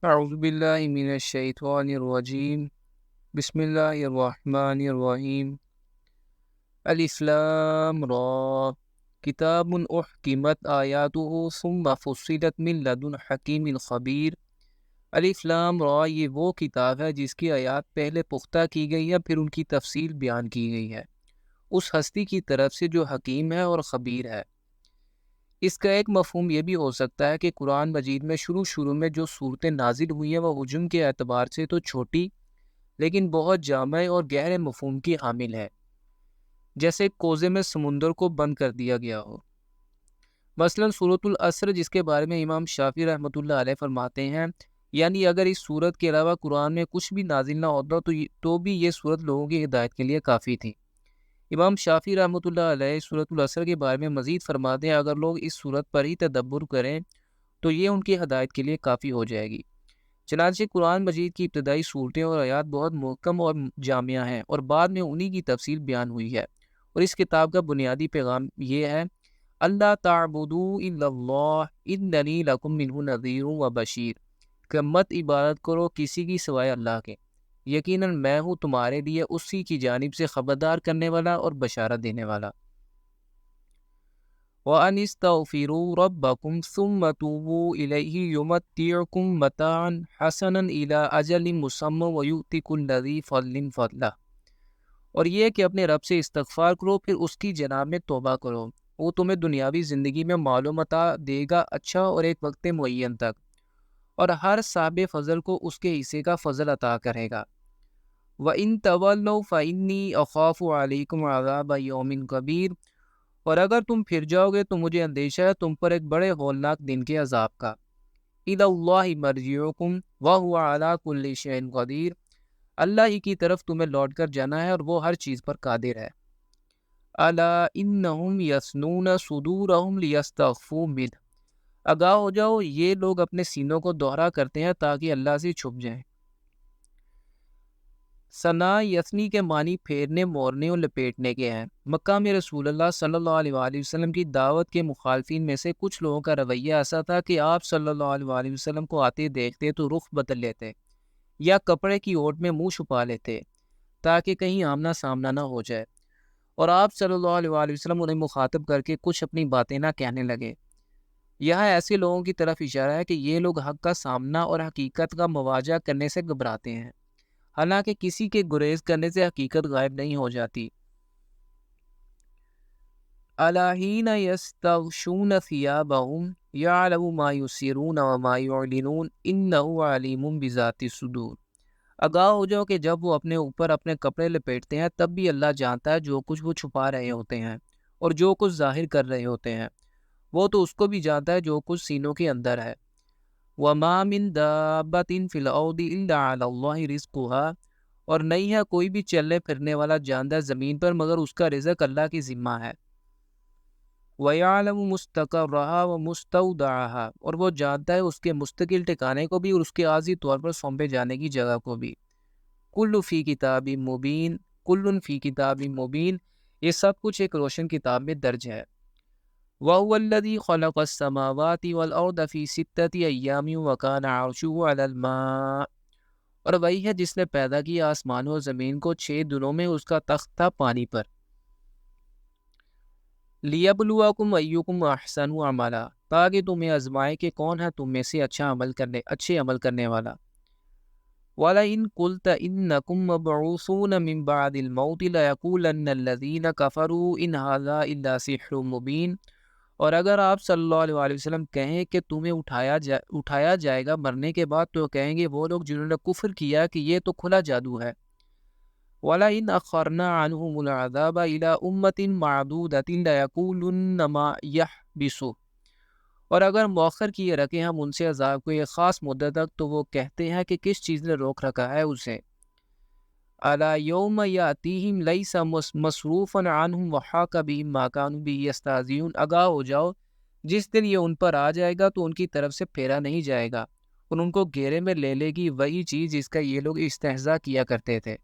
اعوذ باللہ من الشیطان الرجیم بسم اللہ الرحمن الرحیم الف لام را کتاب احکمت آیاتہ ثم فصلت من لدن حکیم خبیر۔ الف لام را یہ وہ کتاب ہے جس کی آیات پہلے پختہ کی گئی ہے پھر ان کی تفصیل بیان کی گئی ہے، اس ہستی کی طرف سے جو حکیم ہے اور خبیر ہے۔ اس کا ایک مفہوم یہ بھی ہو سکتا ہے کہ قرآن مجید میں شروع میں جو صورتیں نازل ہوئی ہیں وہ حجم کے اعتبار سے تو چھوٹی لیکن بہت جامع اور گہرے مفہوم کی حامل ہے، جیسے ایک کوزے میں سمندر کو بند کر دیا گیا ہو۔ مثلا سورۃ العصر، جس کے بارے میں امام شافعی رحمۃ اللہ علیہ فرماتے ہیں یعنی اگر اس سورت کے علاوہ قرآن میں کچھ بھی نازل نہ ہوتا تو بھی یہ سورت لوگوں کی ہدایت کے لیے کافی تھی۔ امام شافعی رحمۃ اللہ علیہ سورۃ العصر کے بارے میں مزید فرماتے ہیں اگر لوگ اس سورت پر ہی تدبر کریں تو یہ ان کی ہدایت کے لیے کافی ہو جائے گی۔ چنانچہ قرآن مجید کی ابتدائی صورتیں اور آیات بہت محکم اور جامعہ ہیں اور بعد میں انہی کی تفصیل بیان ہوئی ہے، اور اس کتاب کا بنیادی پیغام یہ ہے اللہ تعبدوا الا اللہ اننی لکم منہ نذیر و بشیر، کہ مت عبادت کرو کسی کی سوائے اللہ کے، یقیناً میں ہوں تمہارے لیے اسی کی جانب سے خبردار کرنے والا اور بشارت دینے والا۔ وَأَنِ اسْتَغْفِرُوا رَبَّكُمْ ثُمَّ تُوبُوا إِلَيْهِ يُمَتِّعْكُمْ مَتَاعًا حَسَنًا إِلَىٰ أَجَلٍ مُّسَمًّى وَيُؤْتِ كُلَّ ذِي فَضْلٍ فَضْلَهُ، اور یہ کہ اپنے رب سے استغفار کرو پھر اس کی جناب میں توبہ کرو، وہ تمہیں دنیاوی زندگی میں مال و متاع دے گا اچھا اور ایک وقت معین تک، اور ہر صاحب فضل کو اس کے حصے کا فضل عطا کرے گا۔ وَإِن تَوَلَّوْا فَإِنِّي أَخَافُ عَلَيْكُمْ عَذَابَ يَوْمٍ كَبِيرٍ، اور اگر تم پھر جاؤ گے تو مجھے اندیشہ ہے تم پر ایک بڑے ہولناک دن کے عذاب کا۔ إِلَى اللَّهِ مَرْجِعُكُمْ وَهُوَ عَلَىٰ كُلِّ شَيْءٍ قَدِيرٌ، اللہ ہی کی طرف تمہیں لوٹ کر جانا ہے اور وہ ہر چیز پر قادر ہے۔ أَلَا إِنَّهُمْ يَثْنُونَ صُدُورَهُمْ لِيَسْتَخْفُوا مِنْهُ، آگاہ ہو جاؤ یہ لوگ اپنے سینوں کو دوہرا کرتے ہیں تاکہ اللہ سے چھپ جائیں۔ ثنا یثنی کے معنی پھیرنے، موڑنے اور لپیٹنے کے ہیں۔ مکہ میں رسول اللہ صلی اللہ علیہ وآلہ وسلم کی دعوت کے مخالفین میں سے کچھ لوگوں کا رویہ ایسا تھا کہ آپ صلی اللہ علیہ وآلہ وسلم کو آتے دیکھتے تو رخ بدل لیتے یا کپڑے کی اوٹ میں منہ چھپا لیتے تاکہ کہیں آمنا سامنا نہ ہو جائے، اور آپ صلی اللہ علیہ وآلہ وسلم انہیں مخاطب کر کے کچھ اپنی باتیں نہ کہنے لگے۔ یہاں ایسے لوگوں کی طرف اشارہ ہے کہ یہ لوگ حق کا سامنا اور حقیقت کا مواجہ کرنے سے گھبراتے ہیں، حالانکہ کسی کے گریز کرنے سے حقیقت غائب نہیں ہو جاتی۔ أَلَا حِينَ يَسْتَغْشُونَ ثِيَابَهُمْ يَعْلَمُ مَا يُسِرُّونَ وَمَا يُعْلِنُونَ إِنَّهُ عَلِيمٌ بِذَاتِ الصُّدُورِ، آگاہ ہو جاؤ کہ جب وہ اپنے اوپر اپنے کپڑے لپیٹتے ہیں تب بھی اللہ جانتا ہے جو کچھ وہ چھپا رہے ہوتے ہیں اور جو کچھ ظاہر کر رہے ہوتے ہیں، وہ تو اس کو بھی جانتا ہے جو کچھ سینوں کے اندر ہے۔ وَمَا مِن دَابَّةٍ فِي الْأَرْضِ إِلَّا عَلَى اللَّهِ رِزْقُهَا، اور نہیں ہے کوئی بھی چلنے پھرنے والا جاندار زمین پر مگر اس کا رزق اللہ کی ذمہ ہے۔ وَيَعْلَمُ مُسْتَقَرَّهَا وَمُسْتَوْدَعَهَا، اور وہ جانتا ہے اس کے مستقل ٹھکانے کو بھی اور اس کے عارضی طور پر سونپے جانے کی جگہ کو بھی۔ کُلُّ فِی کِتَابٍ مُبِین، کُلٌّ فِی کِتَابٍ مُبِین، یہ سب کچھ ایک روشن کتاب میں درج ہے۔ وَهُوَ الَّذِي خَلَقَ السَّمَاوَاتِ وَالْأَرْضَ فِي سِتَّةِ أَيَّامٍ وَكَانَ عَرْشُهُ عَلَى الْمَاءِ، اور وہی ہے جس نے پیدا کیا آسمان و زمین کو 6 دنوں میں، اس کا تخت تھا پانی پر۔ لِيَبْلُوَكُمْ أَيُّكُمْ أَحْسَنُ عَمَلًا، تاکہ تمہیں آزمائے کہ کون ہے تم میں سے اچھے عمل کرنے والا۔ وَلَئِن قُلْتَ إِنَّكُمْ مَبْعُوثُونَ مِن بَعْدِ الْمَوْتِ لَيَقُولَنَّ الَّذِينَ كَفَرُوا إِنْ هَٰذَا إِلَّا سِحْرٌ مُّبِينٌ، اور اگر آپ صلی اللہ علیہ وآلہ وسلم کہیں کہ تمہیں اٹھایا جائے گا مرنے کے بعد، تو کہیں گے وہ لوگ جنہوں نے کفر کیا کہ یہ تو کھلا جادو ہے۔ وَلَئِنْ أَخَّرْنَا عَنْهُمُ الْعَذَابَ إِلَىٰ أُمَّةٍ مَّعْدُودَةٍ لَيَقُولُنَّ مَا يَحْبِسُهُ، اور اگر مؤخر کیے رکھیں ہم ان سے عذاب کو ایک خاص مدت تک تو وہ کہتے ہیں کہ کس چیز نے روک رکھا ہے اسے۔ أَلَا يَوْمَ يَأْتِيهِمْ لَيْسَ مَصْرُوفًا عَنْهُمْ وَحَاقَ بِهِم مَّا كَانُوا بِهِ يَسْتَهْزِئُونَ، آگاہ ہو جاؤ جس دن یہ ان پر آ جائے گا تو ان کی طرف سے پھیرا نہیں جائے گا اور ان کو گھیرے میں لے لے گی وہی چیز جس کا یہ لوگ استہزاء کیا کرتے تھے۔